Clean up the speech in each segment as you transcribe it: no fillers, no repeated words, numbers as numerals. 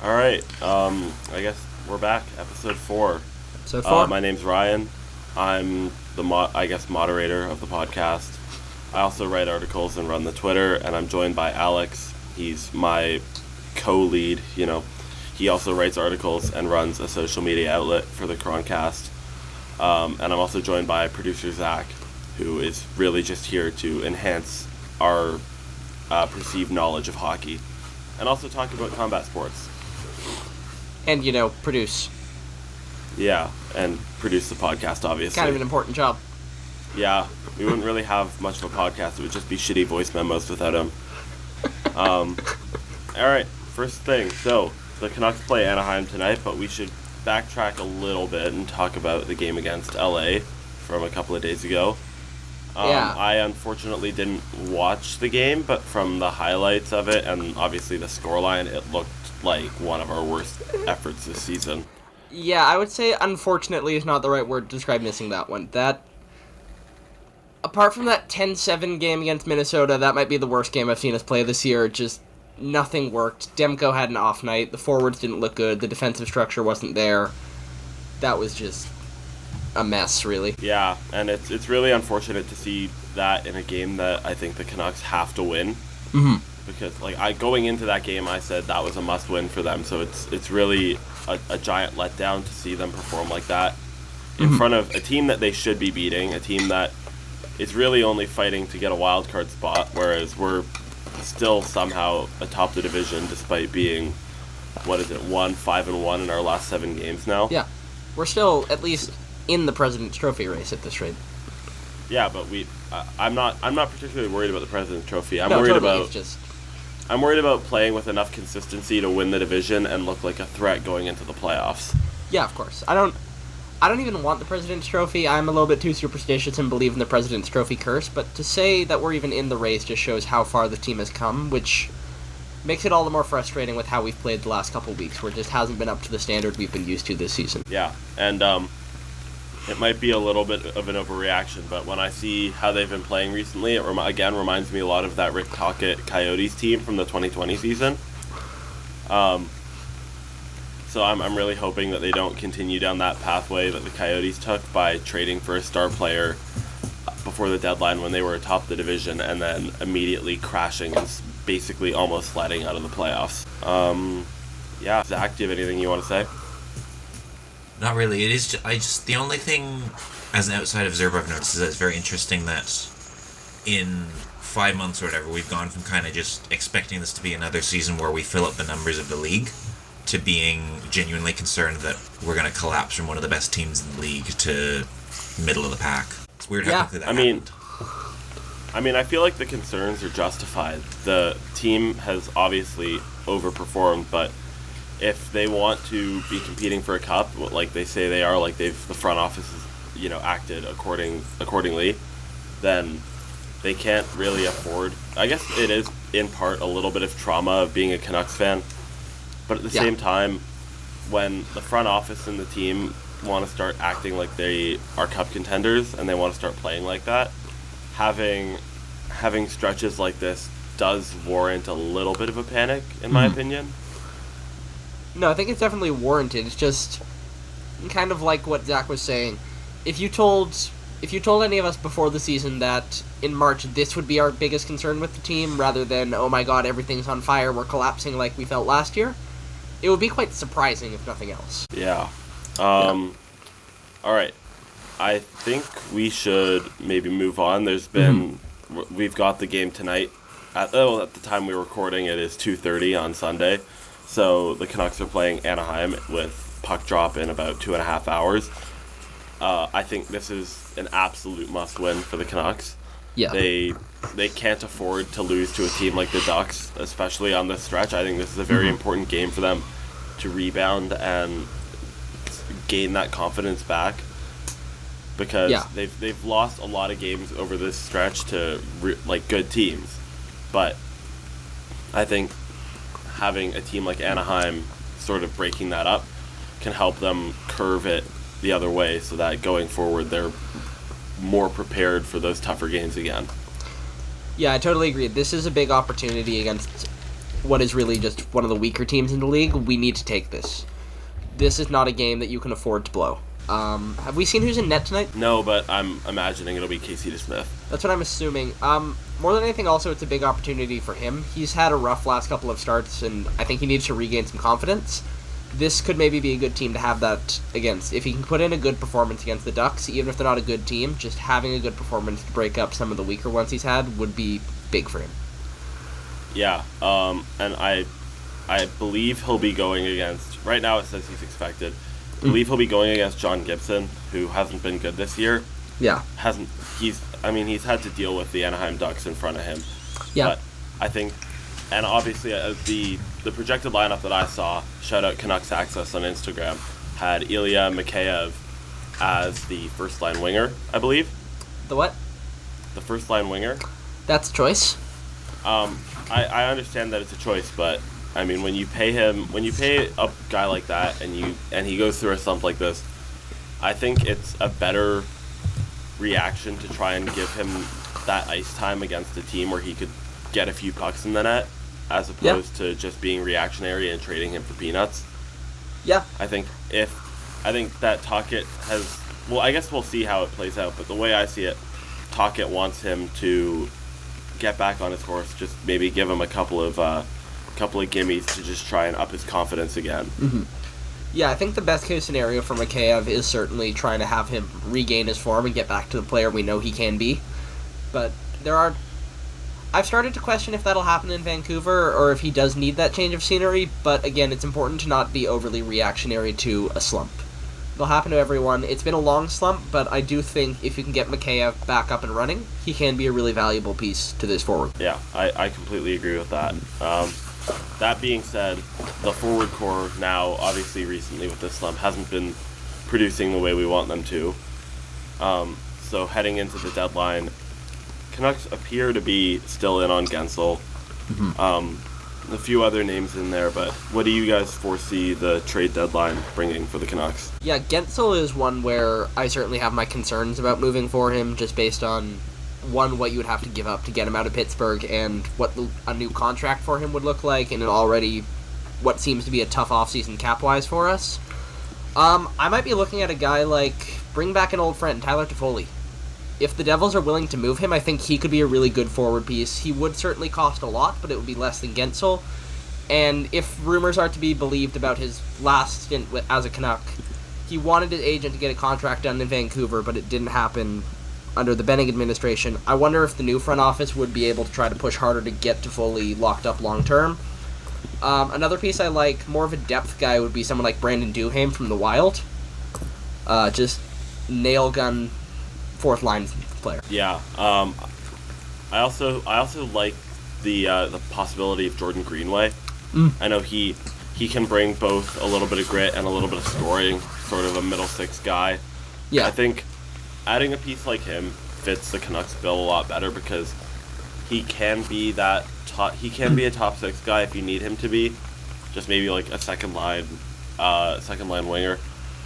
All right. I guess we're back. Episode 4. Episode 4. My name's Ryan. I'm the moderator of the podcast. I also write articles and run the Twitter, and I'm joined by Alex. He's my co-lead. He also writes articles and runs a social media outlet for the Chroncast. And I'm also joined by producer Zach, who is really just here to enhance our perceived knowledge of hockey, and also talk about combat sports. And, produce. Yeah, and produce the podcast, obviously. Kind of an important job. Yeah, we wouldn't really have much of a podcast. It would just be shitty voice memos without him. Alright, first thing. So, the Canucks play Anaheim tonight, but we should backtrack a little bit and talk about the game against LA from a couple of days ago. Yeah. I unfortunately didn't watch the game, but from the highlights of it and obviously the scoreline, it looked like one of our worst efforts this season. Yeah, I would say unfortunately is not the right word to describe missing that one. Apart from that 10-7 game against Minnesota, that might be the worst game I've seen us play this year. Just nothing worked. Demko had an off night. The forwards didn't look good. The defensive structure wasn't there. That was just a mess, really. Yeah, and it's really unfortunate to see that in a game that I think the Canucks have to win. Mm-hmm. Because going into that game, I said that was a must-win for them. So it's really a giant letdown to see them perform like that in front of a team that they should be beating, a team that is really only fighting to get a wild card spot, whereas we're still somehow atop the division despite being 5-1 in our last 7 games now. Yeah, we're still at least in the President's Trophy race at this rate. Yeah, but I'm not particularly worried about the President's Trophy. I'm worried about playing with enough consistency to win the division and look like a threat going into the playoffs. Yeah, of course. I don't even want the President's Trophy. I'm a little bit too superstitious and believe in the President's Trophy curse, but to say that we're even in the race just shows how far the team has come, which makes it all the more frustrating with how we've played the last couple weeks, where it just hasn't been up to the standard we've been used to this season. Yeah, and it might be a little bit of an overreaction, but when I see how they've been playing recently, it again reminds me a lot of that Rick Tocchet Coyotes team from the 2020 season. So I'm really hoping that they don't continue down that pathway that the Coyotes took by trading for a star player before the deadline when they were atop the division and then immediately crashing and basically almost sliding out of the playoffs. Yeah, Zach, do you have anything you want to say? Not really. It is. The only thing, as an outside observer, I've noticed is that it's very interesting that in 5 months or whatever, we've gone from kind of just expecting this to be another season where we fill up the numbers of the league to being genuinely concerned that we're going to collapse from one of the best teams in the league to middle of the pack. It's weird how quickly that happened. I feel like the concerns are justified. The team has obviously overperformed, but if they want to be competing for a cup, like they say they are, like the front office has, acted accordingly, then they can't really afford. I guess it is in part a little bit of trauma of being a Canucks fan, but at the same time, when the front office and the team want to start acting like they are cup contenders and they want to start playing like that, having stretches like this does warrant a little bit of a panic, in my opinion. No, I think it's definitely warranted. It's just kind of like what Zach was saying. If you told any of us before the season that in March this would be our biggest concern with the team, rather than, oh my god, everything's on fire, we're collapsing like we felt last year, it would be quite surprising if nothing else. Yeah. Alright. I think we should maybe move on. We've got the game tonight. At the time we're recording, it is 2:30 on Sunday. So the Canucks are playing Anaheim with puck drop in about 2.5 hours. I think this is an absolute must-win for the Canucks. Yeah. They can't afford to lose to a team like the Ducks, especially on this stretch. I think this is a very important game for them to rebound and gain that confidence back, because they've lost a lot of games over this stretch to good teams. But I think having a team like Anaheim sort of breaking that up can help them curve it the other way so that going forward they're more prepared for those tougher games again. Yeah, I totally agree. This is a big opportunity against what is really just one of the weaker teams in the league, we need to take this. This is not a game that you can afford to blow. Have we seen who's in net tonight? No, but I'm imagining it'll be Casey DeSmith. That's what I'm assuming. More than anything, also, it's a big opportunity for him. He's had a rough last couple of starts, and I think he needs to regain some confidence. This could maybe be a good team to have that against. If he can put in a good performance against the Ducks, even if they're not a good team, just having a good performance to break up some of the weaker ones he's had would be big for him. Yeah, and I believe he'll be going against, right now it says he's expected, I believe he'll be going against John Gibson, who hasn't been good this year. Yeah. He's had to deal with the Anaheim Ducks in front of him. Yeah. But I think, and obviously the projected lineup that I saw, shout out Canucks Access on Instagram, had Ilya Mikheyev as the first line winger, I believe. The what? The first line winger. That's a choice. I understand that it's a choice, but I mean, when you pay a guy like that and he goes through a slump like this, I think it's a better reaction to try and give him that ice time against a team where he could get a few pucks in the net, as opposed to just being reactionary and trading him for peanuts. Yeah. I think that Tocchet has, well, I guess we'll see how it plays out, but the way I see it, Tocchet wants him to get back on his horse, just maybe give him a couple of gimmies to just try and up his confidence again. Mm-hmm. Yeah, I think the best case scenario for Mikheyev is certainly trying to have him regain his form and get back to the player we know he can be. But I've started to question if that'll happen in Vancouver or if he does need that change of scenery, but again, it's important to not be overly reactionary to a slump. It'll happen to everyone. It's been a long slump, but I do think if you can get Mikheyev back up and running, he can be a really valuable piece to this forward. Yeah, I completely agree with that. That being said, the forward core now, obviously recently with this slump, hasn't been producing the way we want them to. So heading into the deadline, Canucks appear to be still in on Gensel. Mm-hmm. A few other names in there, but what do you guys foresee the trade deadline bringing for the Canucks? Yeah, Gensel is one where I certainly have my concerns about moving for him, just based on, one, what you would have to give up to get him out of Pittsburgh, and what a new contract for him would look like, and already what seems to be a tough offseason cap-wise for us. I might be looking at a guy like, bring back an old friend, Tyler Toffoli. If the Devils are willing to move him, I think he could be a really good forward piece. He would certainly cost a lot, but it would be less than Gensel. And if rumors are to be believed about his last stint as a Canuck, he wanted his agent to get a contract done in Vancouver, but it didn't happen under the Benning administration. I wonder if the new front office would be able to try to push harder to get Toffoli locked up long term. Another piece I like, more of a depth guy, would be someone like Brandon Duhaime from the Wild. Just nail gun fourth line player. Yeah. I also like the possibility of Jordan Greenway. I know he can bring both a little bit of grit and a little bit of scoring, sort of a middle six guy. Yeah. I think adding a piece like him fits the Canucks bill a lot better, because he can be a top six guy if you need him to be, just maybe like a second line winger.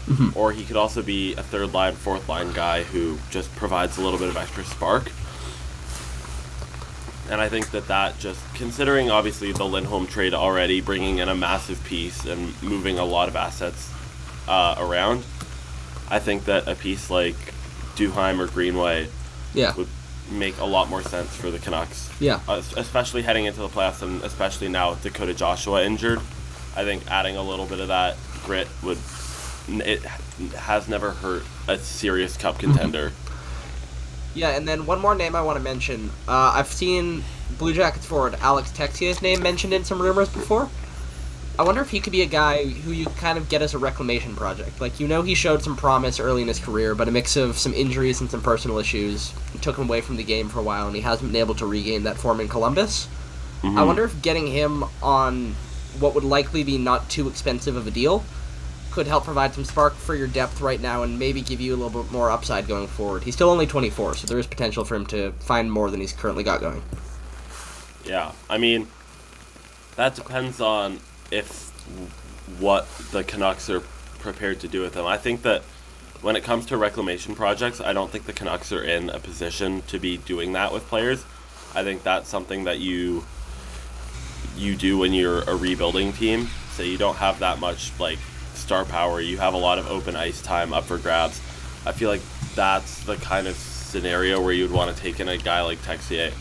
Mm-hmm. Or he could also be a third line, fourth line guy who just provides a little bit of extra spark. And I think that just, considering obviously the Lindholm trade already, bringing in a massive piece and moving a lot of assets around, I think that a piece like Duhaime or Greenway would make a lot more sense for the Canucks. Yeah. Especially heading into the playoffs, and especially now with Dakota Joshua injured. I think adding a little bit of that grit it has never hurt a serious cup contender. Yeah, and then one more name I want to mention. I've seen Blue Jackets forward Alex Texier's name mentioned in some rumors before. I wonder if he could be a guy who you kind of get as a reclamation project. Like, he showed some promise early in his career, but a mix of some injuries and some personal issues took him away from the game for a while, and he hasn't been able to regain that form in Columbus. Mm-hmm. I wonder if getting him on what would likely be not too expensive of a deal could help provide some spark for your depth right now and maybe give you a little bit more upside going forward. He's still only 24, so there is potential for him to find more than he's currently got going. Yeah, I mean, that depends on what the Canucks are prepared to do with him. I think that when it comes to reclamation projects, I don't think the Canucks are in a position to be doing that with players. I think that's something that you do when you're a rebuilding team. So you don't have that much like star power. You have a lot of open ice time up for grabs. I feel like that's the kind of scenario where you'd want to take in a guy like Texier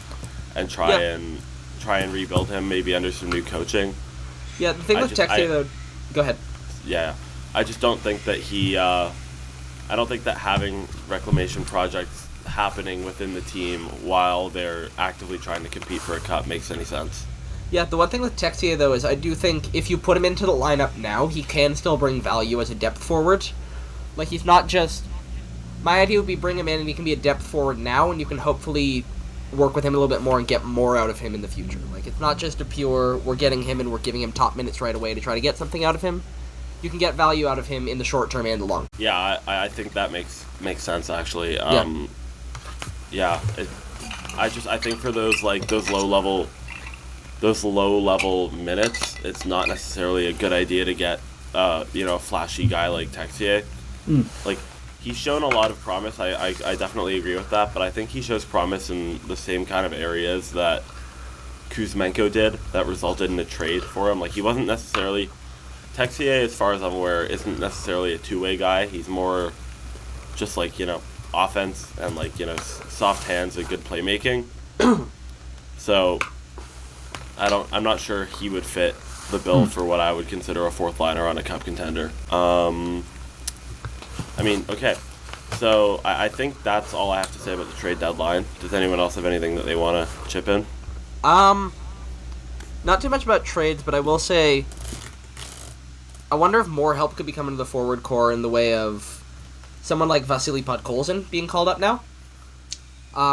and try and rebuild him, maybe under some new coaching. Yeah, the thing with Texier, though... Go ahead. Yeah. I just don't think that I don't think that having reclamation projects happening within the team while they're actively trying to compete for a cup makes any sense. Yeah, the one thing with Texier, though, is I do think if you put him into the lineup now, he can still bring value as a depth forward. Like, he's not just... My idea would be bring him in and he can be a depth forward now, and you can hopefully work with him a little bit more and get more out of him in the future. Like, it's not just a pure, we're getting him and we're giving him top minutes right away to try to get something out of him. You can get value out of him in the short term and the long. Yeah, I think that makes sense, actually. I think for those low level minutes, it's not necessarily a good idea to get a flashy guy like Texier. Like, he's shown a lot of promise. I definitely agree with that, but I think he shows promise in the same kind of areas that Kuzmenko did that resulted in a trade for him. Like, he wasn't necessarily... Texier, as far as I'm aware, isn't necessarily a two-way guy. He's more just like, offense and like, soft hands and good playmaking. So I'm not sure he would fit the bill for what I would consider a fourth liner on a cup contender. Okay. So I think that's all I have to say about the trade deadline. Does anyone else have anything that they want to chip in? Not too much about trades, but I will say I wonder if more help could be coming to the forward core in the way of someone like Vasily Podkolzin being called up now.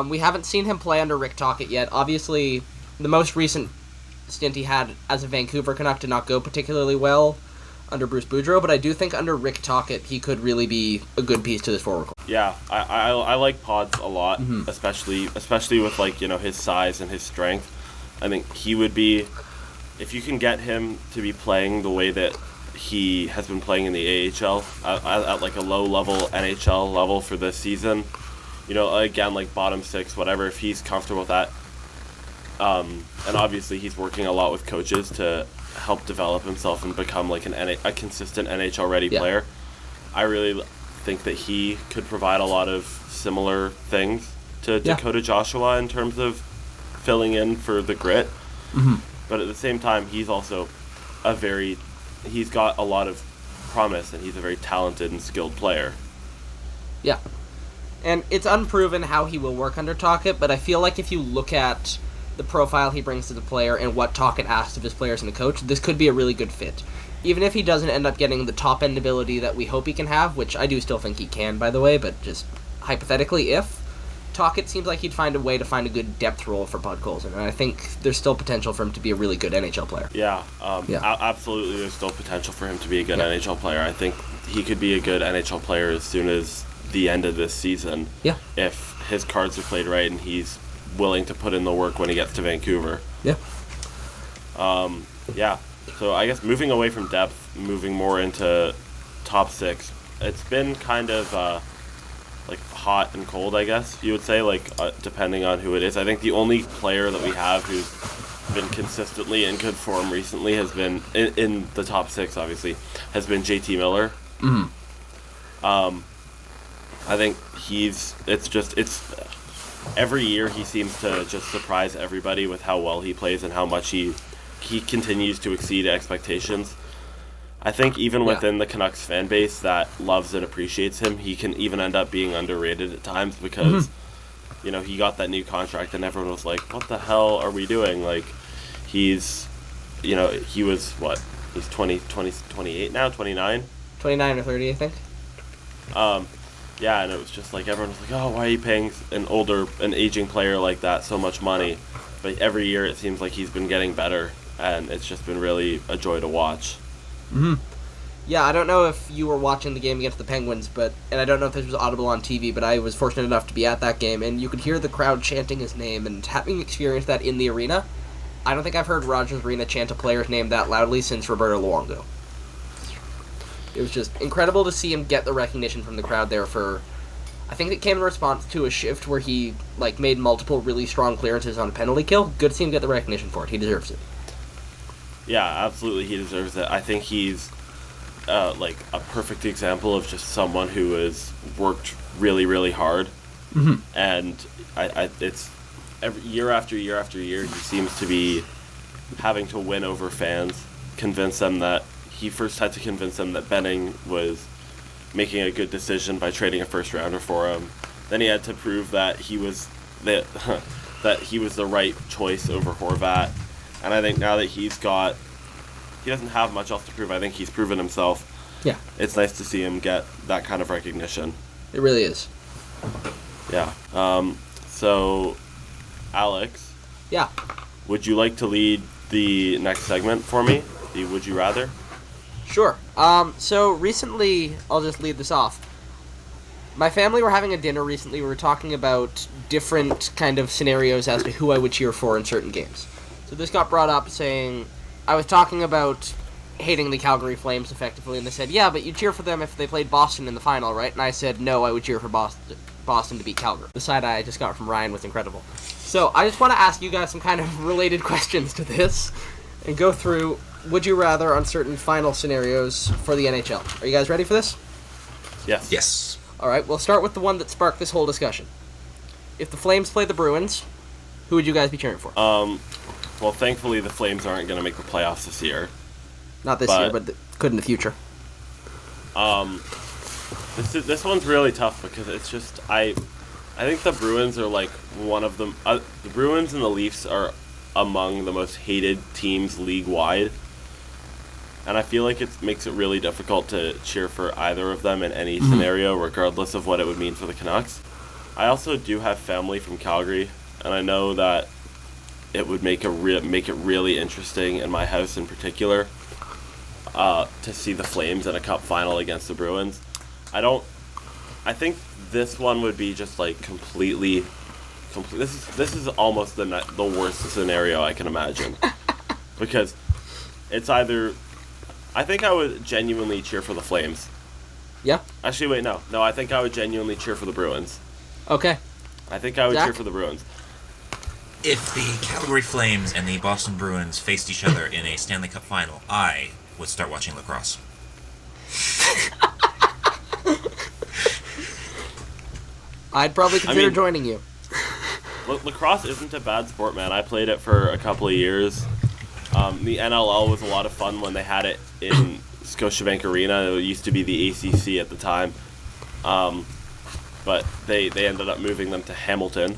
We haven't seen him play under Rick Tocchet yet. Obviously, the most recent stint he had as a Vancouver Canuck did not go particularly well under Bruce Boudreau, but I do think under Rick Tocchet he could really be a good piece to this forward core. Yeah, I like Pods a lot, especially with his size and his strength. I think he would be, if you can get him to be playing the way that he has been playing in the AHL at like a low level NHL level for this season, again, like bottom six, whatever, if he's comfortable with that, and obviously he's working a lot with coaches to help develop himself and become like a consistent NHL ready player. I really think that he could provide a lot of similar things to Dakota Joshua in terms of filling in for the grit. But at the same time, he's also he's got a lot of promise, and he's a very talented and skilled player. Yeah. And it's unproven how he will work under Tocchet, but I feel like if you look at the profile he brings to the player and what Tocchet asks of his players and a coach, this could be a really good fit. Even if he doesn't end up getting the top-end ability that we hope he can have, which I do still think he can, by the way, but just hypothetically, if Tocchet seems like he'd find a way to find a good depth role for Podkolzin, and I think there's still potential for him to be a really good NHL player. Absolutely, there's still potential for him to be a good NHL player. I think he could be a good NHL player as soon as the end of this season. Yeah. If his cards are played right and he's willing to put in the work when he gets to Vancouver. Yeah. So I guess moving away from depth, moving more into top six, it's been kind of like hot and cold, I guess you would say, depending on who it is. I think the only player that we have who's been consistently in good form recently has been in the top six, obviously, has been JT Miller. I think it's every year he seems to just surprise everybody with how well he plays and how much he continues to exceed expectations. I think even within the Canucks fan base that loves and appreciates him, he can even end up being underrated at times because, he got that new contract and everyone was like, what the hell are we doing? Like, he was, what, he's 28 now, 29? 29 or 30, I think. And it was just like, everyone was like, oh, why are you paying an aging player like that so much money? But every year it seems like he's been getting better, and it's just been really a joy to watch. Yeah, I don't know if you were watching the game against the Penguins, and I don't know if this was audible on TV, but I was fortunate enough to be at that game, and you could hear the crowd chanting his name, and having experienced that in the arena, I don't think I've heard Rogers Arena chant a player's name that loudly since Roberto Luongo. It was just incredible to see him get the recognition from the crowd there for... I think it came in response to a shift where he made multiple really strong clearances on a penalty kill. Good to see him get the recognition for it. He deserves it. Yeah, absolutely, he deserves it. I think he's like a perfect example of just someone who has worked really, really hard, and it's year after year after year, he seems to be having to win over fans, convince them that he first had to convince them that Benning was making a good decision by trading a first rounder for him. Then he had to prove that he was that he was the right choice over Horvat. And I think now that he doesn't have much else to prove. I think he's proven himself. Yeah. It's nice to see him get that kind of recognition. It really is. Yeah. So, Alex. Yeah. Would you like to lead the next segment for me? The Would You Rather? Sure. So recently, I'll just lead this off. My family were having a dinner recently. We were talking about different kind of scenarios as to who I would cheer for in certain games. So this got brought up saying, I was talking about hating the Calgary Flames effectively, and they said, yeah, but you cheer for them if they played Boston in the final, right? And I said, no, I would cheer for Boston to beat Calgary. The side eye I just got from Ryan was incredible. So I just want to ask you guys some kind of related questions to this, and go through would you rather on certain final scenarios for the NHL. Are you guys ready for this? Yes. Yes. Alright, we'll start with the one that sparked this whole discussion. If the Flames play the Bruins, who would you guys be cheering for? Well, thankfully the Flames aren't going to make the playoffs this year. Not this year, but could in the future. This one's really tough because it's just I think the Bruins are like one of them. The Bruins and the Leafs are among the most hated teams league-wide. And I feel like it makes it really difficult to cheer for either of them in any scenario, regardless of what it would mean for the Canucks. I also do have family from Calgary, and I know that it would make it really interesting in my house in particular to see the Flames in a cup final against the Bruins. I think this one would be just like completely. This is almost the worst scenario I can imagine, because it's either. I think I would genuinely cheer for the Flames. Yeah? Actually, wait, no. No, I think I would genuinely cheer for the Bruins. Okay. I think I would Zach? cheer for the Bruins. If the Calgary Flames and the Boston Bruins faced each other in a Stanley Cup final, I would start watching lacrosse. I'd probably consider joining you. Lacrosse isn't a bad sport, man. I played it for a couple of years. The NLL was a lot of fun when they had it in Scotiabank Arena. It used to be the ACC at the time. But they ended up moving them to Hamilton.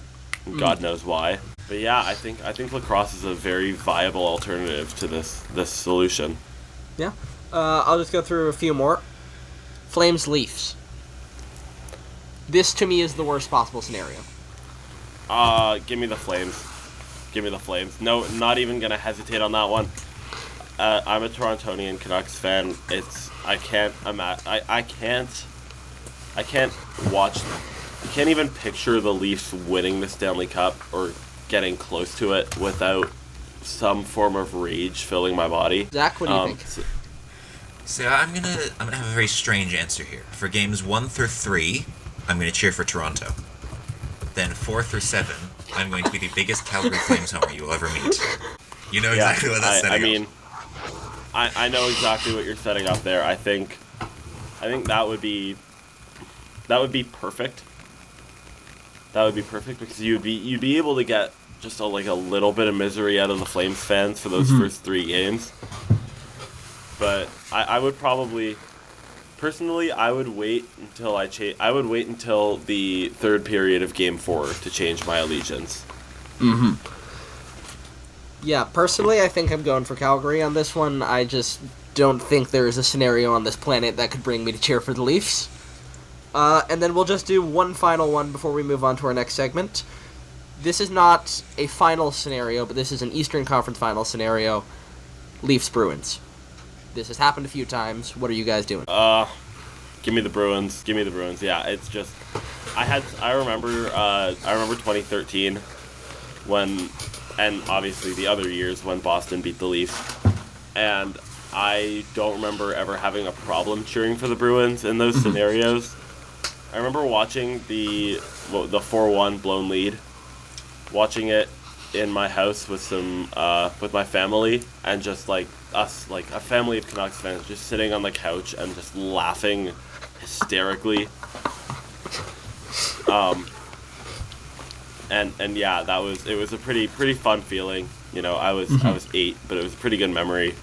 God knows why. But yeah, I think lacrosse is a very viable alternative to this solution. Yeah. I'll just go through a few more. Flames Leafs. This to me is the worst possible scenario. Give me the Flames. Give me the Flames. No, not even gonna hesitate on that one. I'm a Torontonian Canucks fan. I can't even picture the Leafs winning the Stanley Cup or getting close to it without some form of rage filling my body. Zach, what do you think? So I'm gonna have a very strange answer here. For games 1 through 3, I'm gonna cheer for Toronto. Then 4 through 7, I'm going to be the biggest Calgary Flames homer you will ever meet. You know exactly what that's setting up. I mean, I know exactly what you're setting up there. I think that would be perfect. That would be perfect because you'd be able to get just a little bit of misery out of the Flames fans for those first 3 games. But I would probably. Personally, I would wait until until the third period of Game 4 to change my allegiance. Yeah, personally, I think I'm going for Calgary on this one. I just don't think there is a scenario on this planet that could bring me to cheer for the Leafs. And then we'll just do one final one before we move on to our next segment. This is not a final scenario, but this is an Eastern Conference final scenario. Leafs-Bruins. This has happened a few times. What are you guys doing? Give me the Bruins. Give me the Bruins. Yeah, it's just I remember 2013 when, and obviously the other years when Boston beat the Leafs, and I don't remember ever having a problem cheering for the Bruins in those scenarios. I remember watching the 4-1 blown lead, watching it in my house with with my family, and just like us, like a family of Canucks fans, just sitting on the couch and just laughing hysterically. And yeah, it was a pretty fun feeling. I was 8, but it was a pretty good memory.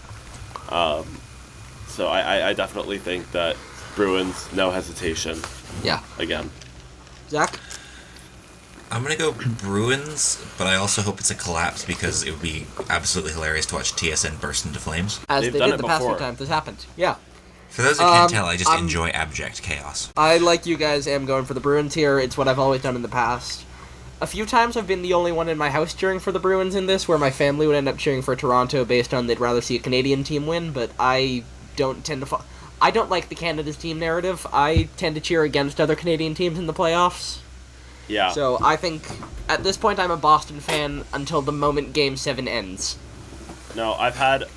So I definitely think that Bruins, no hesitation. Yeah. Again. Zach? I'm going to go Bruins, but I also hope it's a collapse because it would be absolutely hilarious to watch TSN burst into flames. As They've they done did it the past few before. times this happened. Yeah. For those who can't tell, I just enjoy abject chaos. I, like you guys, am going for the Bruins here. It's what I've always done in the past. A few times I've been the only one in my house cheering for the Bruins in this, where my family would end up cheering for Toronto based on they'd rather see a Canadian team win, but I don't tend to I don't like the Canada's team narrative. I tend to cheer against other Canadian teams in the playoffs. Yeah. So I think, at this point, I'm a Boston fan until the moment Game 7 ends. No, I've had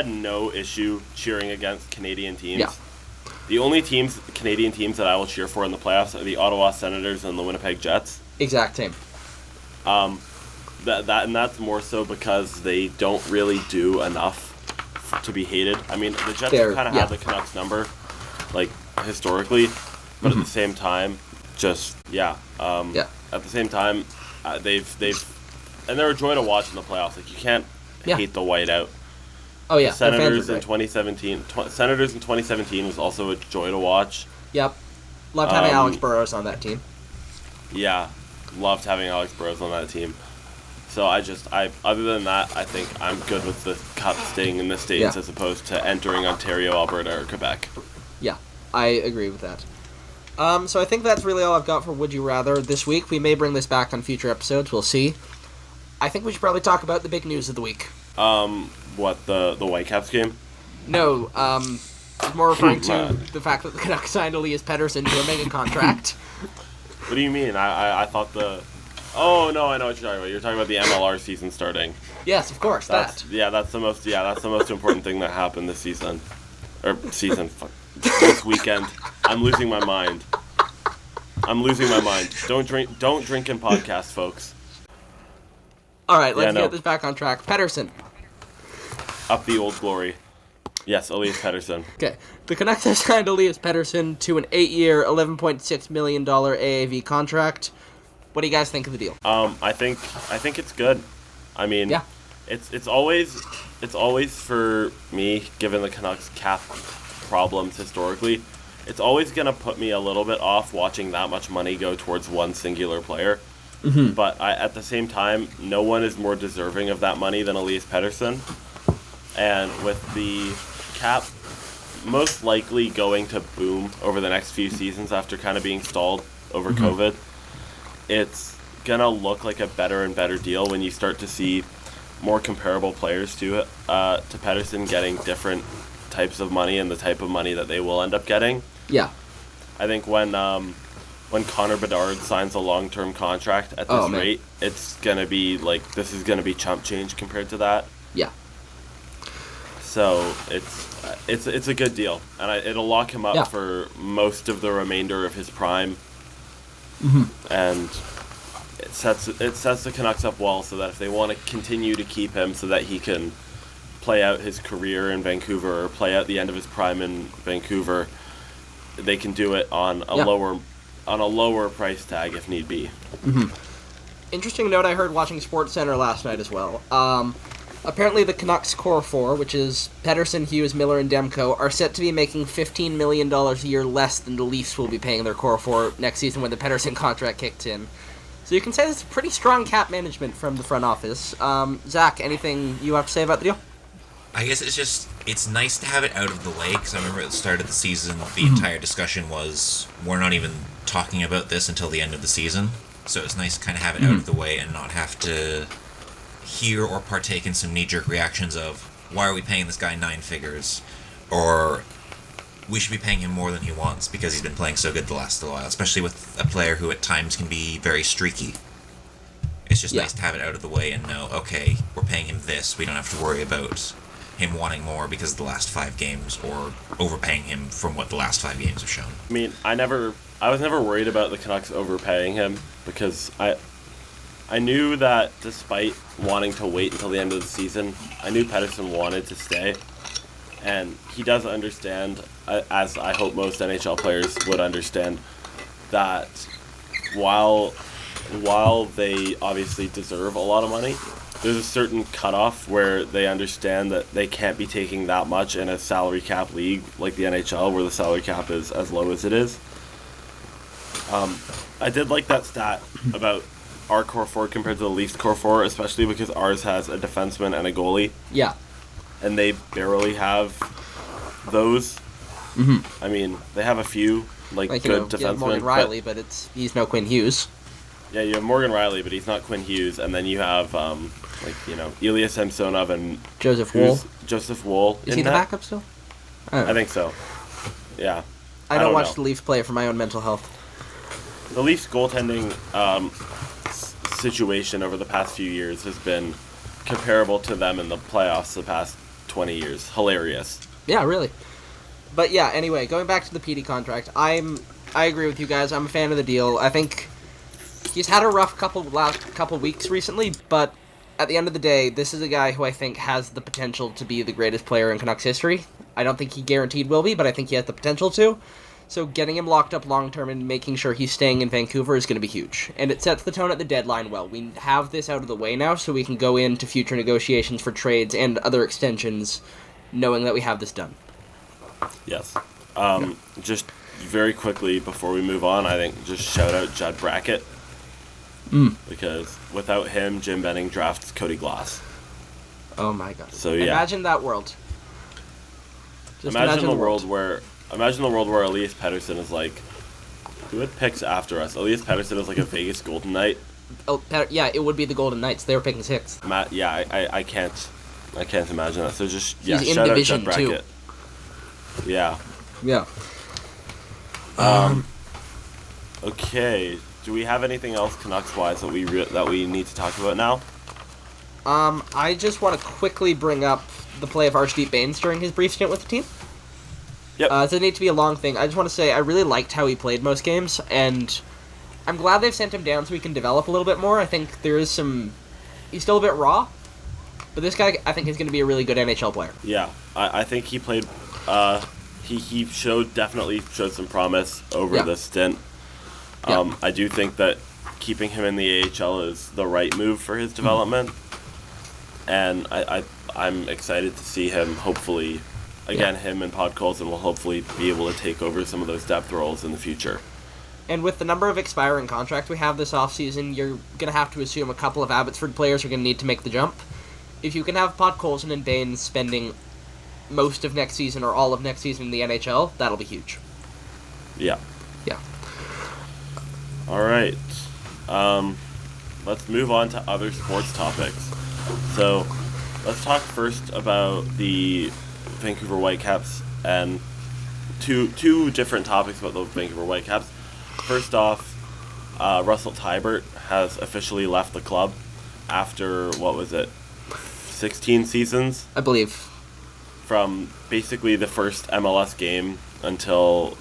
no issue cheering against Canadian teams. Yeah. The only Canadian teams that I will cheer for in the playoffs are the Ottawa Senators and the Winnipeg Jets. Exact same. That's more so because they don't really do enough to be hated. I mean, the Jets kind of have the Canucks number, like, historically, but at the same time, just at the same time, and they're a joy to watch in the playoffs. Like, you can't hate the whiteout. Oh yeah, the Senators in 2017. Senators in 2017 was also a joy to watch. Yep, loved having Alex Burrows on that team. Yeah, loved having Alex Burrows on that team. So other than that, I think I'm good with the Cup staying in the States as opposed to entering Ontario, Alberta, or Quebec. Yeah, I agree with that. So I think that's really all I've got for Would You Rather this week. We may bring this back on future episodes. We'll see. I think we should probably talk about the big news of the week. What, the Whitecaps game? No, I'm more referring to the fact that the Canucks signed Elias Pettersson to a mega contract. What do you mean? I thought the... Oh, no, I know what you're talking about. You're talking about the MLR season starting. Yes, of course, that's the most important thing that happened this season. This weekend. I'm losing my mind. Don't drink in podcasts, folks. Alright, let's get this back on track. Pettersson. Up the old glory. Yes, Elias Pettersson. Okay. The Canucks have signed Elias Pettersson to an 8-year, $11.6 million AAV contract. What do you guys think of the deal? I think it's good. I mean, it's always for me, given the Canucks cap problems historically, it's always gonna put me a little bit off watching that much money go towards one singular player. Mm-hmm. But at the same time, no one is more deserving of that money than Elias Pettersson. And with the cap most likely going to boom over the next few seasons after kind of being stalled over COVID, it's gonna look like a better and better deal when you start to see more comparable players to Pettersson getting different types of money and the type of money that they will end up getting. Yeah. I think when Connor Bedard signs a long-term contract at this rate, it's gonna be this is gonna be chump change compared to that. Yeah. So it's a good deal, and it'll lock him up for most of the remainder of his prime. Mm-hmm. And it sets the Canucks up well so that if they want to continue to keep him so that he can play out his career in Vancouver or play out the end of his prime in Vancouver, they can do it on a lower price tag if need be. Mm-hmm. Interesting note I heard watching SportsCenter last night as well. Apparently the Canucks core four, which is Pettersson, Hughes, Miller, and Demko, are set to be making $15 million a year less than the Leafs will be paying their core four next season when the Pettersson contract kicked in. So you can say this is pretty strong cap management from the front office. Zach, anything you have to say about the deal? I guess it's nice to have it out of the way, because I remember at the start of the season, the entire discussion was, we're not even talking about this until the end of the season. So it's nice to kind of have it out of the way and not have to hear or partake in some knee-jerk reactions of, why are we paying this guy 9 figures? Or, we should be paying him more than he wants because he's been playing so good the last little while, especially with a player who at times can be very streaky. It's just nice to have it out of the way and know, okay, we're paying him this, we don't have to worry about him wanting more because of the last 5 games, or overpaying him from what the last 5 games have shown. I mean, I was never worried about the Canucks overpaying him because I knew that despite wanting to wait until the end of the season, I knew Pettersson wanted to stay. And he does understand, as I hope most NHL players would understand, that while they obviously deserve a lot of money, there's a certain cutoff where they understand that they can't be taking that much in a salary cap league like the NHL, where the salary cap is as low as it is. I did like that stat about our core four compared to the Leafs core four, especially because ours has a defenseman and a goalie. Yeah. And they barely have those. Mm-hmm. I mean, they have a few good defensemen. You have Morgan Riley, but he's no Quinn Hughes. Yeah, you have Morgan Riley, but he's not Quinn Hughes, and then you have Elias Samsonov and Joseph Wool. Joseph Wool. Is he the backup still? I think so. Yeah. I don't watch the Leafs play for my own mental health. The Leafs goaltending situation over the past few years has been comparable to them in the playoffs the past 20 years. Hilarious. Yeah, really. But yeah, anyway, going back to the PD contract, I agree with you guys. I'm a fan of the deal. I think he's had a rough last couple weeks recently, but at the end of the day, this is a guy who I think has the potential to be the greatest player in Canucks history. I don't think he guaranteed will be, but I think he has the potential to. So getting him locked up long-term and making sure he's staying in Vancouver is going to be huge. And it sets the tone at the deadline well. We have this out of the way now, so we can go into future negotiations for trades and other extensions, knowing that we have this done. Yes. Just very quickly before we move on, I think just shout out Judd Brackett. Because without him, Jim Benning drafts Cody Glass. Oh my god. So yeah. Imagine that world. Imagine the world where Elias Pettersson is like, who picks after us? Elias Pettersson is like a Vegas Golden Knight. Oh, yeah, it would be the Golden Knights. They were picking sixth. I can't imagine that. So just He's shout in out Division Judd Brackett. 2. Yeah. Yeah. Okay. Do we have anything else Canucks-wise that we need to talk about now? I just want to quickly bring up the play of Arshdeep Bains during his brief stint with the team. Yep. It doesn't need to be a long thing. I just want to say I really liked how he played most games, and I'm glad they've sent him down so he can develop a little bit more. I think there is he's still a bit raw, but this guy I think is going to be a really good NHL player. Yeah, I think he played. He definitely showed some promise over the stint. I do think that keeping him in the AHL is the right move for his development, and I'm excited to see him. Hopefully, him and Podkolzin will hopefully be able to take over some of those depth roles in the future. And with the number of expiring contracts we have this offseason, you're going to have to assume a couple of Abbotsford players are going to need to make the jump. If you can have Podkolzin and Bains spending most of next season or all of next season in the NHL, that'll be huge. Yeah. Yeah. All right. Let's move on to other sports topics. So, let's talk first about the Vancouver Whitecaps and two different topics about the Vancouver Whitecaps. First off, Russell Teibert has officially left the club after, 16 seasons? I believe. From basically the first MLS game until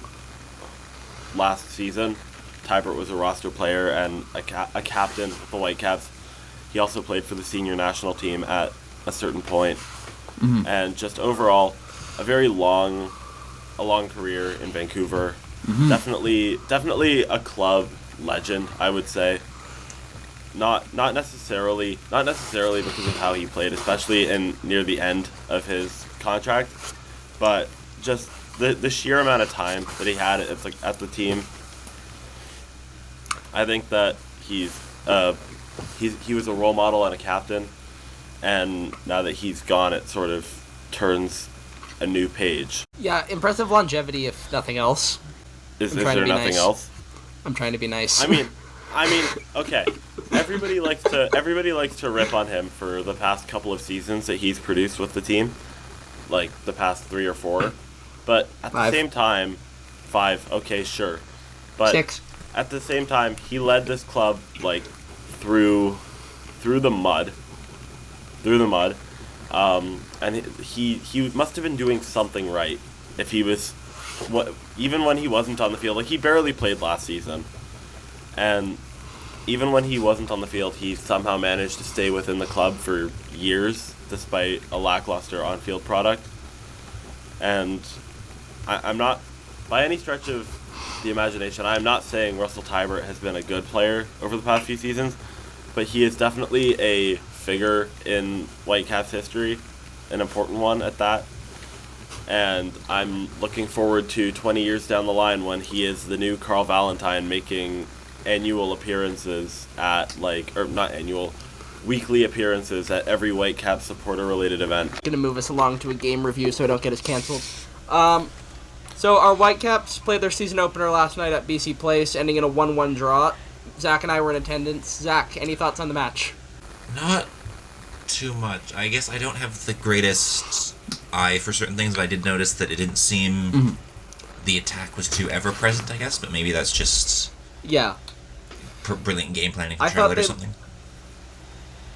last season. Teibert was a roster player and a captain with the Whitecaps. He also played for the senior national team at a certain point. Mm-hmm. And just overall, a long career in Vancouver. Mm-hmm. Definitely a club legend, I would say. Not necessarily because of how he played, especially near the end of his contract, but just the sheer amount of time that he had at the team. I think that he was a role model and a captain, and now that he's gone, it sort of turns a new page. Yeah, impressive longevity, if nothing else. Is there nothing else? I'm trying to be nice. I mean, okay. Everybody likes to rip on him for the past couple of seasons that he's produced with the team, like the past 3 or 4. But at the same time, 5. Okay, sure. But 6. At the same time, he led this club like through the mud, and he must have been doing something right if he was even when he wasn't on the field. Like, he barely played last season, and even when he wasn't on the field, he somehow managed to stay within the club for years, despite a lackluster on-field product. And I'm not, by any stretch of the imagination, I'm not saying Russell Teibert has been a good player over the past few seasons, but he is definitely a figure in Whitecaps history, an important one at that. And I'm looking forward to 20 years down the line when he is the new Carl Valentine, making annual appearances at, weekly appearances at every Whitecaps supporter-related event. Gonna move us along to a game review so I don't get us cancelled. So our Whitecaps played their season opener last night at BC Place, ending in a 1-1 draw. Zach and I were in attendance. Zach, any thoughts on the match? Not too much. I guess I don't have the greatest eye for certain things, but I did notice that it didn't seem the attack was too ever-present, I guess, but maybe that's just brilliant game planning from Charlotte or something.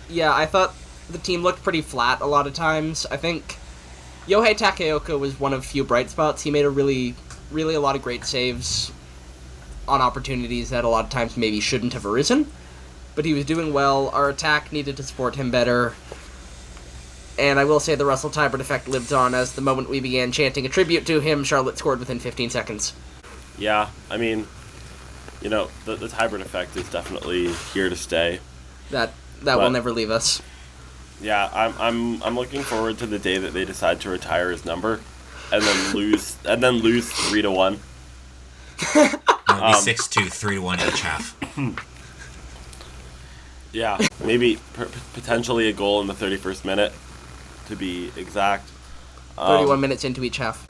Yeah, I thought the team looked pretty flat a lot of times. I think Yohei Takaoka was one of few bright spots. He made a really a lot of great saves on opportunities that a lot of times maybe shouldn't have arisen. But he was doing well. Our attack needed to support him better. And I will say the Russell Teibert effect lived on, as the moment we began chanting a tribute to him, Charlotte scored within 15 seconds. Yeah, I mean, the Teibert effect is definitely here to stay. That will never leave us. Yeah, I'm looking forward to the day that they decide to retire his number, and then lose 3-1. It'll be 6-2, 3-1 each half. Yeah, maybe potentially a goal in the 31st minute, to be exact. 31 minutes into each half.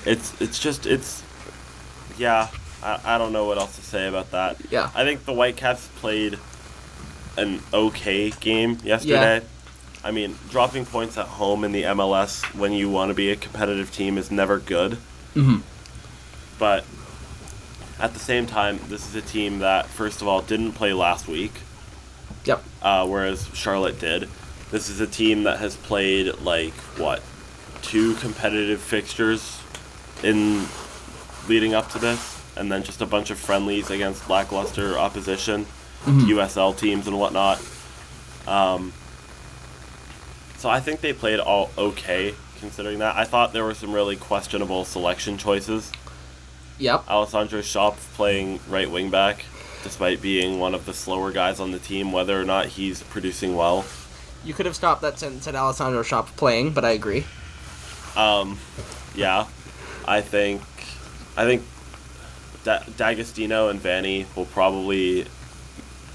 I don't know what else to say about that. Yeah. I think the Whitecaps played an okay game yesterday. Yeah. I mean, dropping points at home in the MLS when you want to be a competitive team is never good. Mm-hmm. But at the same time, this is a team that, first of all, didn't play last week. Yep. Whereas Charlotte did. This is a team that has played, 2 competitive fixtures in leading up to this, and then just a bunch of friendlies against lackluster opposition, USL teams and whatnot. So I think they played all okay, considering that. I thought there were some really questionable selection choices. Yep. Alessandro Schopp playing right wing back, despite being one of the slower guys on the team, whether or not he's producing well. You could have stopped that sentence at Alessandro Schopp playing, but I agree. Yeah. I think D'Agostino and Vanni will probably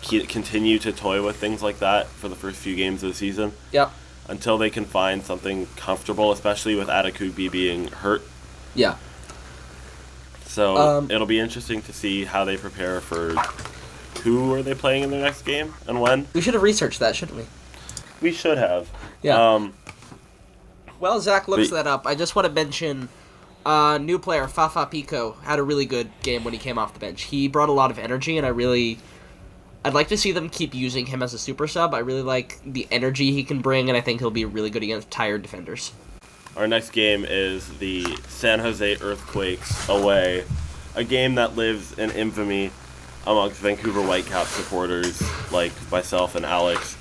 continue to toy with things like that for the first few games of the season. Yep. Until they can find something comfortable, especially with Adekugbe being hurt. Yeah. So it'll be interesting to see how they prepare for who are they playing in their next game and when. We should have researched that, shouldn't we? We should have. Yeah. While Zach looks that up, I just want to mention new player Fafa Pico had a really good game when he came off the bench. He brought a lot of energy, and I'd like to see them keep using him as a super sub. I really like the energy he can bring, and I think he'll be really good against tired defenders. Our next game is the San Jose Earthquakes away, a game that lives in infamy amongst Vancouver Whitecaps supporters like myself and Alex.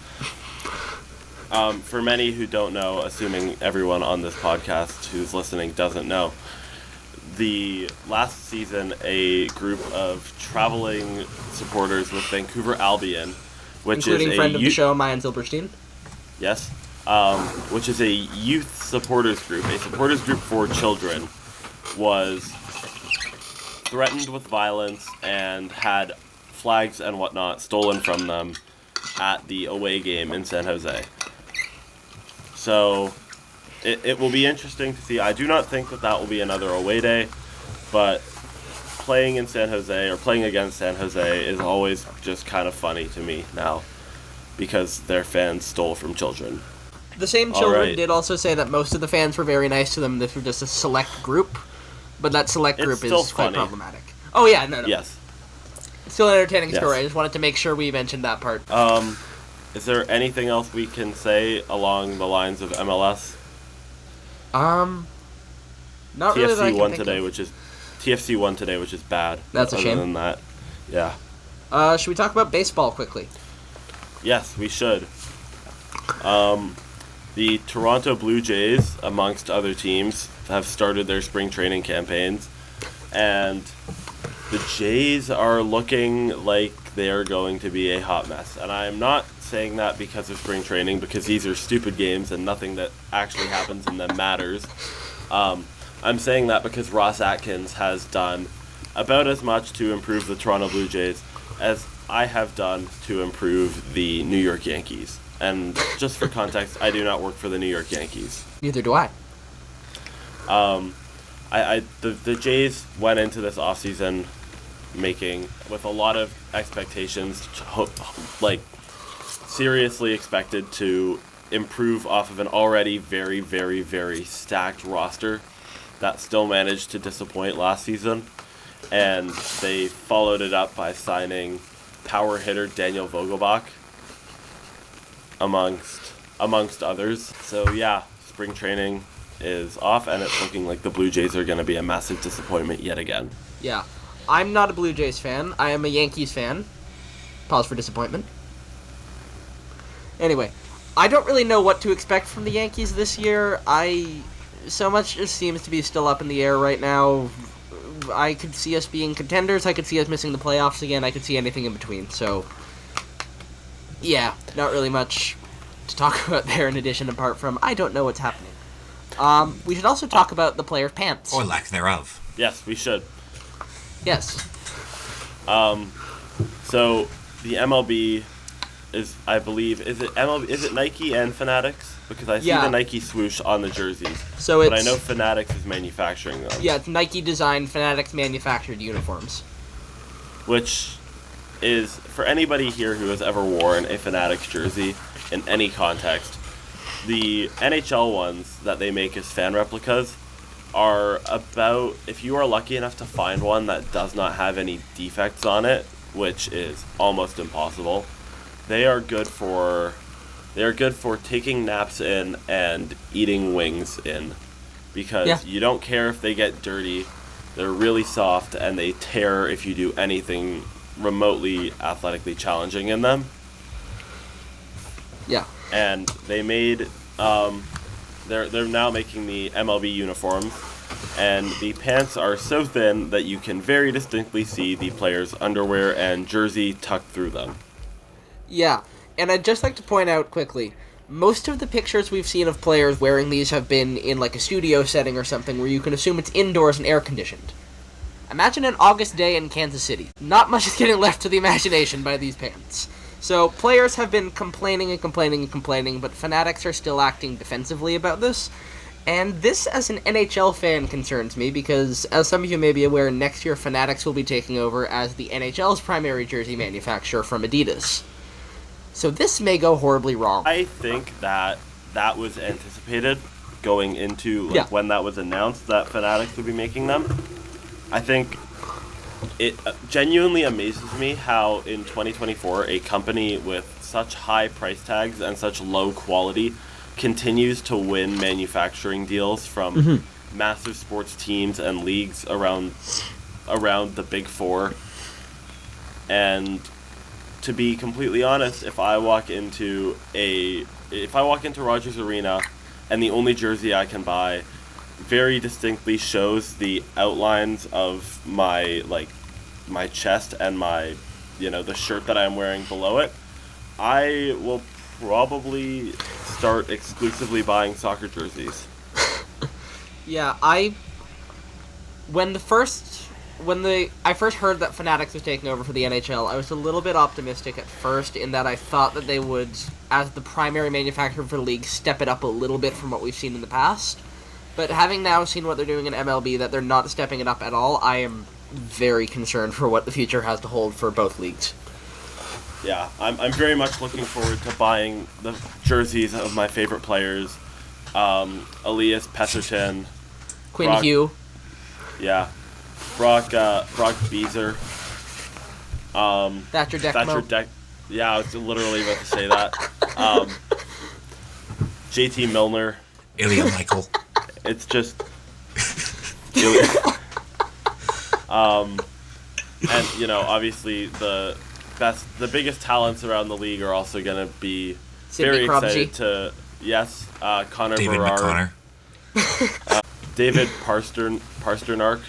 For many who don't know, assuming everyone on this podcast who's listening doesn't know, the last season a group of traveling supporters with Vancouver Albion, which including is friend of the show, Mayan Zilberstein. Yes. Which is a youth supporters group, a supporters group for children, was threatened with violence and had flags and whatnot stolen from them at the away game in San Jose. So it will be interesting to see. I do not think that will be another away day, but playing in San Jose or playing against San Jose is always just kind of funny to me now because their fans stole from children. The same children did also say that most of the fans were very nice to them. This was just a select group, but that select group is quite problematic. Oh yeah, no. Yes. It's still an entertaining story. I just wanted to make sure we mentioned that part. Is there anything else we can say along the lines of MLS? Not really. TFC won today, which is bad. That's a shame. Other than that, yeah. Should we talk about baseball quickly? Yes, we should. The Toronto Blue Jays, amongst other teams, have started their spring training campaigns, and the Jays are looking like they are going to be a hot mess. And I am not saying that because of spring training, because these are stupid games and nothing that actually happens in them matters. I'm saying that because Ross Atkins has done about as much to improve the Toronto Blue Jays as I have done to improve the New York Yankees. And just for context, I do not work for the New York Yankees. Neither do I. The Jays went into this offseason with a lot of expectations, seriously expected to improve off of an already very, very, very stacked roster that still managed to disappoint last season. And they followed it up by signing power hitter Daniel Vogelbach, amongst others. So yeah, spring training is off, and it's looking like the Blue Jays are going to be a massive disappointment yet again. Yeah. I'm not a Blue Jays fan. I am a Yankees fan. Pause for disappointment. Anyway, I don't really know what to expect from the Yankees this year. So much just seems to be still up in the air right now. I could see us being contenders. I could see us missing the playoffs again. I could see anything in between. So, yeah, not really much to talk about there in addition, apart from I don't know what's happening. We should also talk about the players' pants. Or lack thereof. Yes, we should. Yes. So the MLB is, I believe, is it Nike and Fanatics? Because I see the Nike swoosh on the jerseys. But I know Fanatics is manufacturing them. Yeah, it's Nike designed, Fanatics manufactured uniforms. Which is, for anybody here who has ever worn a Fanatics jersey in any context, the NHL ones that they make as fan replicas are about, if you are lucky enough to find one that does not have any defects on it, which is almost impossible, they are good for taking naps in and eating wings in, because you don't care if they get dirty. They're really soft, and they tear if you do anything remotely athletically challenging in them. Yeah. And they made they're now making the MLB uniforms, and the pants are so thin that you can very distinctly see the player's underwear and jersey tucked through them. Yeah, and I'd just like to point out quickly, most of the pictures we've seen of players wearing these have been in like a studio setting or something where you can assume it's indoors and air conditioned. Imagine an August day in Kansas City. Not much is getting left to the imagination by these pants. So, players have been complaining, but Fanatics are still acting defensively about this. And this, as an NHL fan, concerns me, because, as some of you may be aware, next year Fanatics will be taking over as the NHL's primary jersey manufacturer from Adidas. So this may go horribly wrong. I think that was anticipated going into when that was announced that Fanatics would be making them. I think it genuinely amazes me how in 2024 a company with such high price tags and such low quality continues to win manufacturing deals from massive sports teams and leagues around the Big Four. And to be completely honest, if I walk into Rogers Arena and the only jersey I can buy very distinctly shows the outlines of my chest and my, the shirt that I'm wearing below it, I will probably start exclusively buying soccer jerseys. Yeah, I first heard that Fanatics was taking over for the NHL, I was a little bit optimistic at first in that I thought that they would, as the primary manufacturer for the league, step it up a little bit from what we've seen in the past. But having now seen what they're doing in MLB, that they're not stepping it up at all, I am very concerned for what the future has to hold for both leagues. Yeah, I'm very much looking forward to buying the jerseys of my favorite players, Elias, Pettersson, Quinn Hugh. Yeah, Brock Beezer, Thatcher Deckmo. Yeah, I was literally about to say that. JT Milner. Ilya Michael. It's just... and, obviously the the biggest talents around the league are also going to be Sidney very Crosby. excited to, Connor David Berard, McConnor. David Pasternak.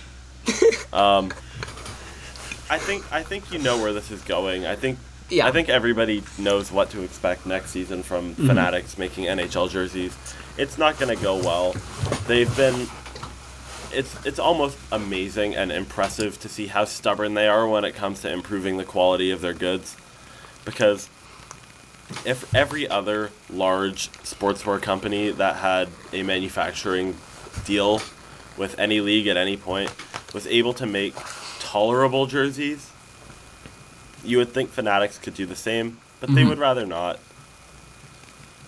I think you know where this is going. I think everybody knows what to expect next season from Fanatics making NHL jerseys. It's not going to go well. It's almost amazing and impressive to see how stubborn they are when it comes to improving the quality of their goods. Because if every other large sportswear company that had a manufacturing deal with any league at any point was able to make tolerable jerseys, you would think Fanatics could do the same, but they would rather not.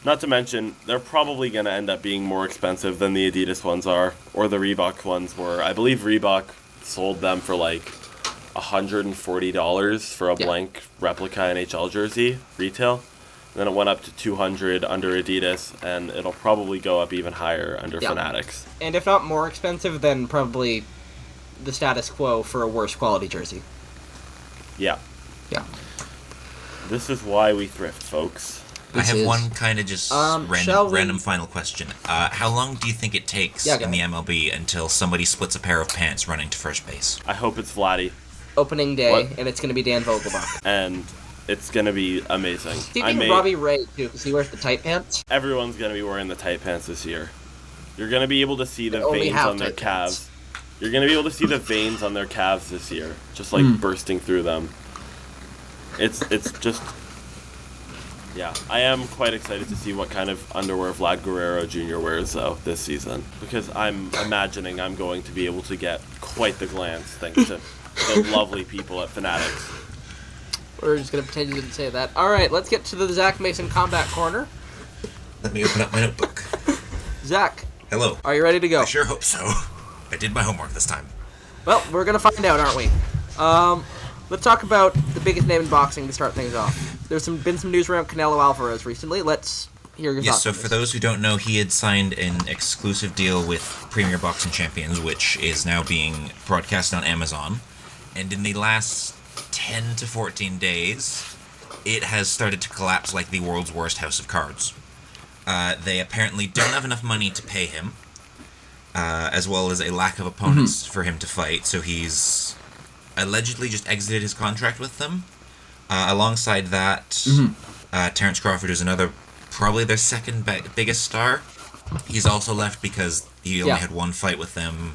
Not to mention, they're probably going to end up being more expensive than the Adidas ones are, or the Reebok ones were. I believe Reebok sold them for like $140 for a blank replica NHL jersey, retail. And then it went up to $200 under Adidas, and it'll probably go up even higher under Fanatics. And if not more expensive, then probably the status quo for a worse quality jersey. Yeah. Yeah. This is why we thrift, folks. I have one kind of just random final question. How long do you think it takes in the MLB until somebody splits a pair of pants running to first base? I hope it's Vladdy. Opening day, and it's going to be Dan Vogelbach. And it's going to be amazing. Robbie Ray, too, because he wears the tight pants. Everyone's going to be wearing the tight pants this year. You're going to be able to see the veins on their calves. You're going to be able to see the veins on their calves this year, just like bursting through them. It's just... Yeah, I am quite excited to see what kind of underwear Vlad Guerrero Jr. wears, though, this season. Because I'm imagining I'm going to be able to get quite the glance, thanks to the lovely people at Fanatics. We're just going to pretend you didn't say that. All right, let's get to the Zach Mason Combat Corner. Let me open up my notebook. Zach. Hello. Are you ready to go? I sure hope so. I did my homework this time. Well, we're going to find out, aren't we? Let's talk about the biggest name in boxing to start things off. There's been some news around Canelo Alvarez recently. Let's hear your thoughts. Yes, so for those who don't know, he had signed an exclusive deal with Premier Boxing Champions, which is now being broadcast on Amazon. And in the last 10 to 14 days, it has started to collapse like the world's worst house of cards. They apparently don't have enough money to pay him, as well as a lack of opponents for him to fight, so he's allegedly just exited his contract with them. Alongside that, Terence Crawford is another, probably their second biggest star. He's also left because he only had one fight with them,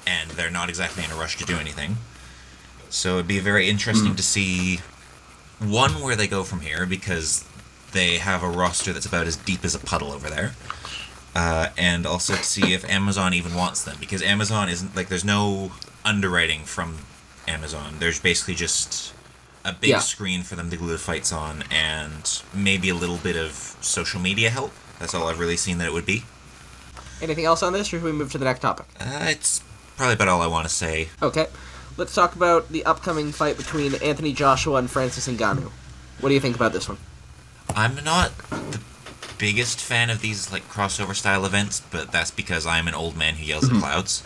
and they're not exactly in a rush to do anything. So it'd be very interesting to see, one, where they go from here, because they have a roster that's about as deep as a puddle over there. And also to see if Amazon even wants them, because Amazon isn't, like, there's no underwriting from Amazon. There's basically just a big screen for them to glue the fights on, and maybe a little bit of social media help. That's all I've really seen that it would be. Anything else on this, or should we move to the next topic? It's probably about all I want to say. Okay. Let's talk about the upcoming fight between Anthony Joshua and Francis Ngannou. What do you think about this one? I'm not the biggest fan of these like crossover style events, but that's because I'm an old man who yells at clouds.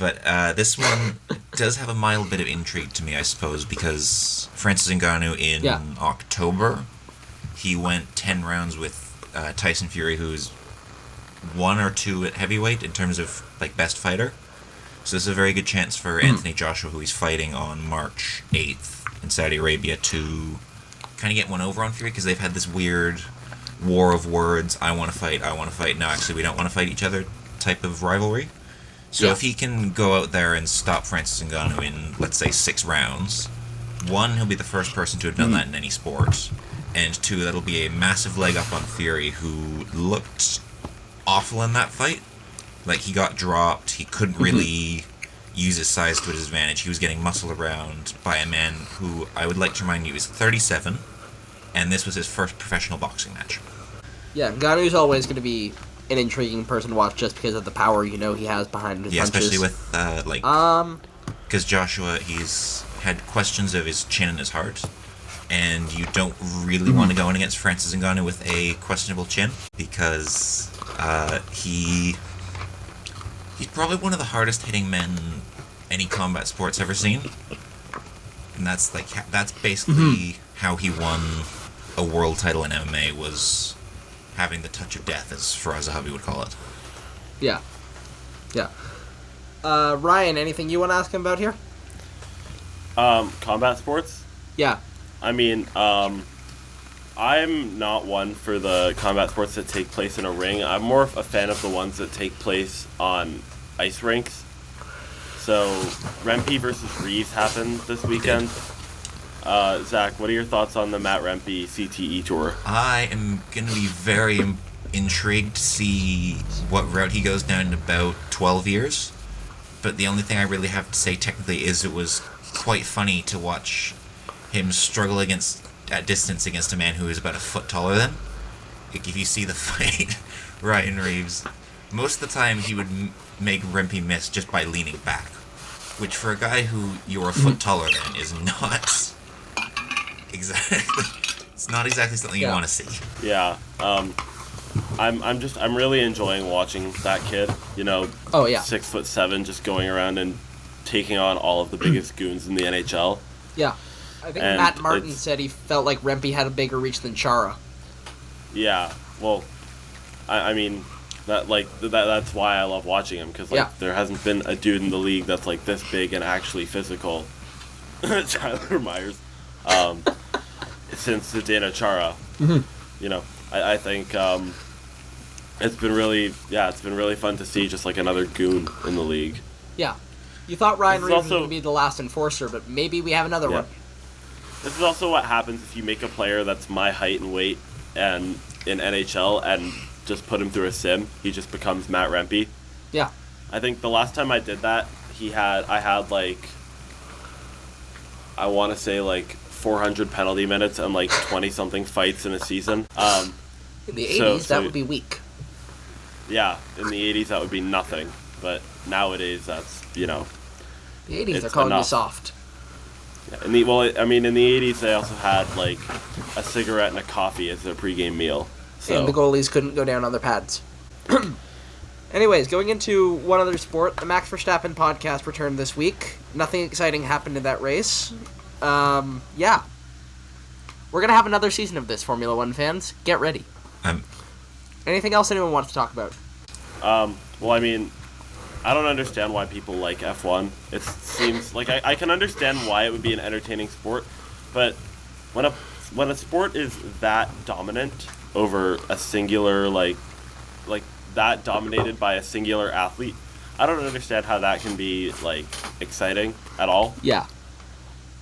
But this one does have a mild bit of intrigue to me, I suppose, because Francis Ngannou in October, he went 10 rounds with Tyson Fury, who's 1 or 2 at heavyweight in terms of like best fighter. So this is a very good chance for Anthony Joshua, who he's fighting on March 8th in Saudi Arabia, to kind of get one over on Fury, because they've had this weird war of words, I want to fight, no, actually we don't want to fight each other type of rivalry. So if he can go out there and stop Francis Ngannou in, let's say, 6 rounds, 1, he'll be the first person to have done that in any sport, and 2, that'll be a massive leg up on Fury, who looked awful in that fight. Like, he got dropped, he couldn't really use his size to his advantage. He was getting muscled around by a man who, I would like to remind you, is 37, and this was his first professional boxing match. Yeah, Ngannou's always going to be an intriguing person to watch just because of the power he has behind his punches. Especially with, because Joshua, he's had questions of his chin and his heart, and you don't really want to go in against Francis Ngannou with a questionable chin, because he's probably one of the hardest hitting men any combat sport's ever seen. And that's that's basically how he won a world title in MMA, was having the touch of death, as Faraz Zahabi would call it. Yeah. Yeah. Ryan, anything you want to ask him about here? Combat sports? Yeah. I mean, I'm not one for the combat sports that take place in a ring. I'm more a fan of the ones that take place on ice rinks. So, Rempe versus Reeves happened this weekend. Zach, what are your thoughts on the Matt Rempe CTE tour? I am going to be very intrigued to see what route he goes down in about 12 years. But the only thing I really have to say technically is it was quite funny to watch him struggle at distance against a man who is about a foot taller than. Like, if you see the fight, Ryan Reeves, most of the time he would make Rempe miss just by leaning back, which for a guy who you're a foot taller than is not exactly. It's not exactly something you want to see. Yeah. I'm really enjoying watching that kid. You know. Oh yeah. 6'7", just going around and taking on all of the biggest goons in the NHL. Yeah. I think Matt Martin said he felt like Rempe had a bigger reach than Chara. Yeah, well, I mean, that's why I love watching him, because there hasn't been a dude in the league that's like this big and actually physical, Tyler Myers, since Zdeno Chara. Mm-hmm. You know, I think it's been really fun to see just like another goon in the league. Yeah, you thought Ryan Reeves was going to be the last enforcer, but maybe we have another one. This is also what happens if you make a player that's my height and weight and in NHL and just put him through a sim. He just becomes Matt Rempe. Yeah. I think the last time I did that, I had like, I want to say like 400 penalty minutes and like 20-something fights in a season. In the 80s, that would be weak. Yeah, in the 80s that would be nothing. But nowadays, that's, you know. The 80s, they're calling you soft. Yeah, in the 80s they also had like a cigarette and a coffee as their pregame meal. So. And the goalies couldn't go down on their pads. Anyways, going into one other sport, the Max Verstappen podcast returned this week. Nothing exciting happened in that race. Yeah. We're going to have another season of this, Formula One fans. Get ready. Anything else anyone wants to talk about? Well, I mean, I don't understand why people like F1. It seems like I can understand why it would be an entertaining sport, but when a sport is that dominant over a singular like that dominated by a singular athlete, I don't understand how that can be like exciting at all. Yeah.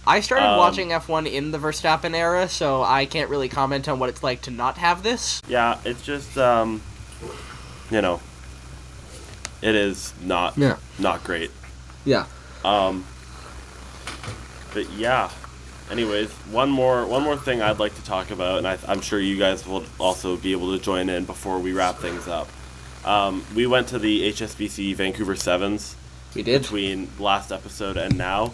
I started watching F1 in the Verstappen era, so I can't really comment on what it's like to not have this. Yeah, it's just you know, it is not great. Yeah. But yeah. Anyways, one more thing I'd like to talk about, and I'm sure you guys will also be able to join in before we wrap things up. We went to the HSBC Vancouver Sevens. We did. Between last episode and now,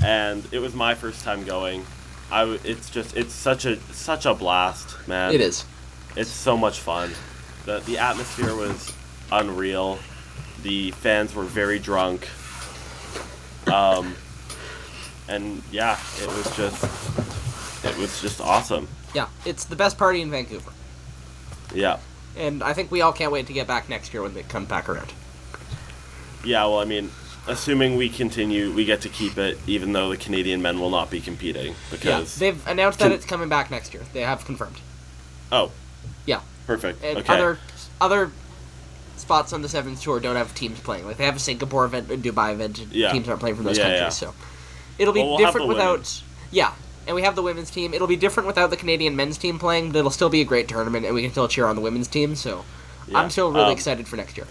and it was my first time going. It's such a blast, man. It is. It's so much fun. The atmosphere was unreal. The fans were very drunk. And yeah, it was just awesome. Yeah, it's the best party in Vancouver. Yeah. And I think we all can't wait to get back next year when they come back around. Yeah, well, I mean, assuming we continue, we get to keep it, even though the Canadian men will not be competing. Because they've announced that it's coming back next year. They have confirmed. Oh. Yeah. Perfect. And okay. Other spots on the Sevens Tour don't have teams playing. Like, they have a Singapore event, a Dubai event, and teams aren't playing from those countries, so... It'll be different without... Women's. Yeah, and we have the women's team. It'll be different without the Canadian men's team playing, but it'll still be a great tournament, and we can still cheer on the women's team, so... Yeah. I'm still really excited for next year.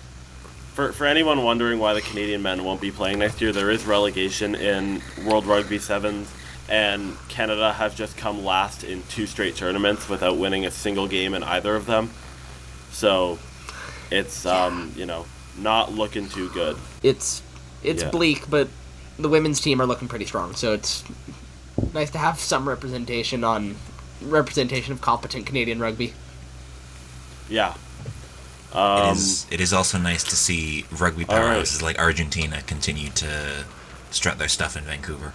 For anyone wondering why the Canadian men won't be playing next year, there is relegation in World Rugby Sevens, and Canada have just come last in 2 straight tournaments without winning a single game in either of them. So, it's, not looking too good. It's bleak, but the women's team are looking pretty strong, so it's nice to have some representation of competent Canadian rugby. Yeah. It is also nice to see rugby powerhouses like Argentina continue to strut their stuff in Vancouver.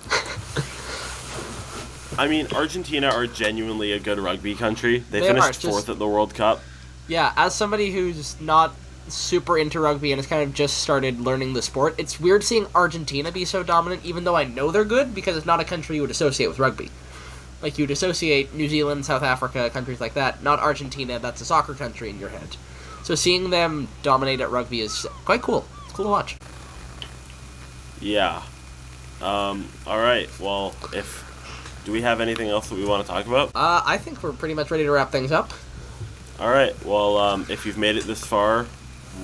I mean, Argentina are genuinely a good rugby country. They They finished are, just- fourth at the World Cup. Yeah, as somebody who's not super into rugby and has kind of just started learning the sport, it's weird seeing Argentina be so dominant, even though I know they're good, because it's not a country you would associate with rugby. Like, you'd associate New Zealand, South Africa, countries like that, not Argentina, that's a soccer country in your head. So seeing them dominate at rugby is quite cool. It's cool to watch. Yeah. All right. Well, do we have anything else that we want to talk about? I think we're pretty much ready to wrap things up. All right. Well, if you've made it this far,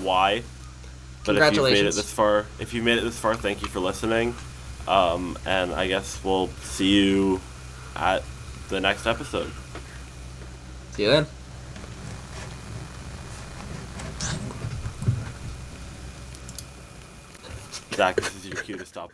why? But Congratulations. if you've made it this far, thank you for listening. And I guess we'll see you at the next episode. See you then. Zach, this is your cue to stop.